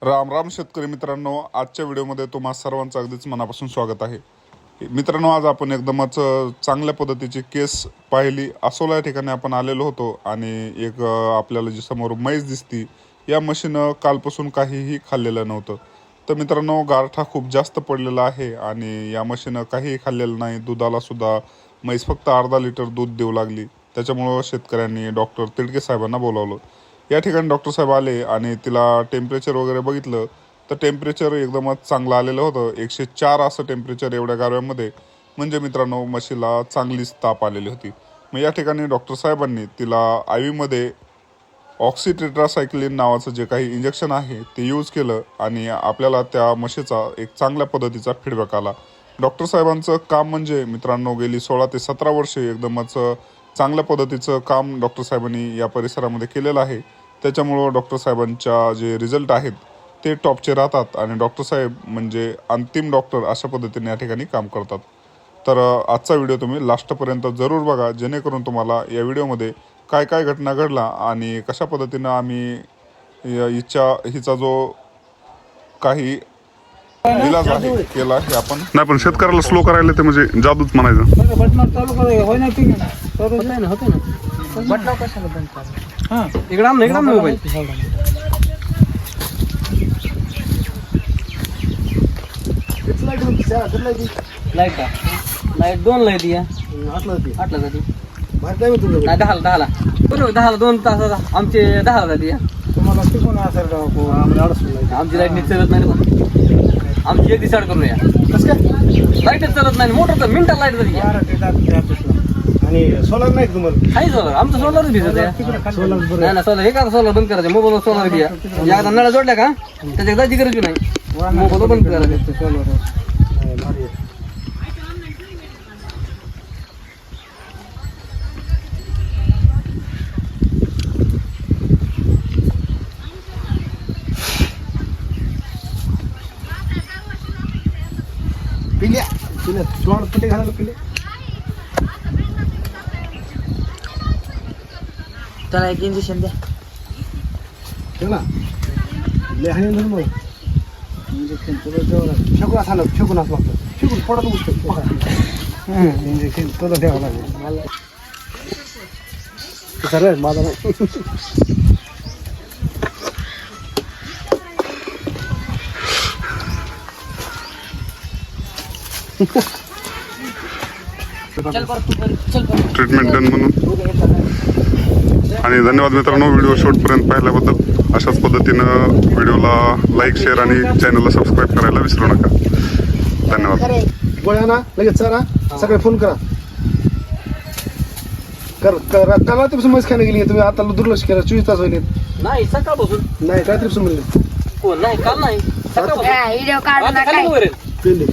राम राम शेतकरी मित्रांनो, आजच्या व्हिडिओमध्ये तुम्हा सर्वांचं अगदीच मनापासून स्वागत आहे. मित्रांनो, आज आपण एकदमच चांगल्या पद्धतीची केस पाहिली. आसोला या ठिकाणी आपण आलेलो होतो आणि एक आपल्याला जी समोर म्हैस दिसती, या म्हशीनं कालपासून काहीही खाल्लेलं नव्हतं. तर मित्रांनो, गारठा खूप जास्त पडलेला आहे आणि या म्हशीनं काहीही खाल्लेलं नाही. दुधाला सुद्धा म्हैस फक्त अर्धा लिटर दूध देऊ लागली. त्याच्यामुळं शेतकऱ्यांनी डॉक्टर तिडके साहेबांना बोलावलं. या ठिकाणी डॉक्टर साहेब आले आणि तिला टेम्परेचर वगैरे बघितलं तर टेम्परेचर एकदमच चांगलं आलेलं होतं. 104 असं टेम्परेचर एवढ्या गारव्यामध्ये. म्हणजे मित्रांनो, म्हशीला चांगलीच ताप आलेली होती. मग या ठिकाणी डॉक्टर साहेबांनी तिला आयव्हीमध्ये ऑक्सिटेट्रासायक्लिन नावाचं जे काही इंजेक्शन आहे ते यूज केलं आणि आपल्याला त्या म्हशीचा एक चांगल्या पद्धतीचा फीडबॅक आला. डॉक्टर साहेबांचं काम म्हणजे मित्रांनो, गेली 16 ते 17 वर्षे एकदमच चांगल्या पद्धतीचं काम डॉक्टर साहेबांनी या परिसरामध्ये केलेलं आहे. त्याच्यामुळं डॉक्टर साहेबांच्या जे रिझल्ट आहेत ते टॉपचे राहतात आणि डॉक्टर साहेब म्हणजे अंतिम डॉक्टर अशा पद्धतीने या ठिकाणी काम करतात. तर आजचा व्हिडिओ तुम्ही लास्टपर्यंत जरूर बघा, जेणेकरून तुम्हाला या व्हिडिओमध्ये काय काय घटना घडला आणि कशा पद्धतीनं आम्ही हिचा जो काही इलाज आहे केला हे आपण नाही. पण शेतकऱ्याला स्लो करायला ते म्हणजे जादूच म्हणायचं. लाईट 2 लाईट या 8ला जाते. नाही 10ला बरोबर 10ला 2 तास आमचे 10ला जाते. तुम्हाला शिकून असेल आमची लाईट नीट चालत नाही पण आमची एक डिसाईड करून या. कसं काय लाईटच चालत नाही. मोटर तर मिनिटात लाईट जाते. आणि सोलर नाही तुम्हाला? काही सोलर आमचं सोलरच भिजत आहे. सोलर नाही ना सोलर हे का सोलर बंद करायचं. मोबाईलवर सोलर द्या. एकदा नळा जोडल्या का त्याच्या जायची गरज नाही. मोबाईल बंद करायचं सोलर. पिल्या पिल्या सोड पट्टी घालायला पिल्या. त्याला एक इंजेक्शन द्या. चला लिहाणे म्हणून मग इंजेक्शन तुला द्यावं लागेल. फेकून असं आलं, फेकून असं लागतं. फेकून पडत गोष्ट इंजेक्शन तुला द्यावं लागेल. मला सरळ माझा नाही. ट्रीटमेंट डन म्हणून. आणि धन्यवाद मित्रांनो, व्हिडिओ शेवटपर्यंत पाहिल्याबद्दल. अशाच पद्धतीनं व्हिडिओला लाईक, शेअर आणि चॅनलला सबस्क्राईब करायला विसरू नका. धन्यवाद. गोळ्या ना लगेच चला, सगळे फोन करा. काल रात्रीपासून म्हैस खायला गेली तुम्ही, आता दुर्लक्ष केलं. 24 तास होईल. नाही सकाळपासून नाही रात्रीपासून म्हणले कोण नाही. काल नाही सकाळपासून व्हिडिओ काढू आता नका. खाली वगैरे पेले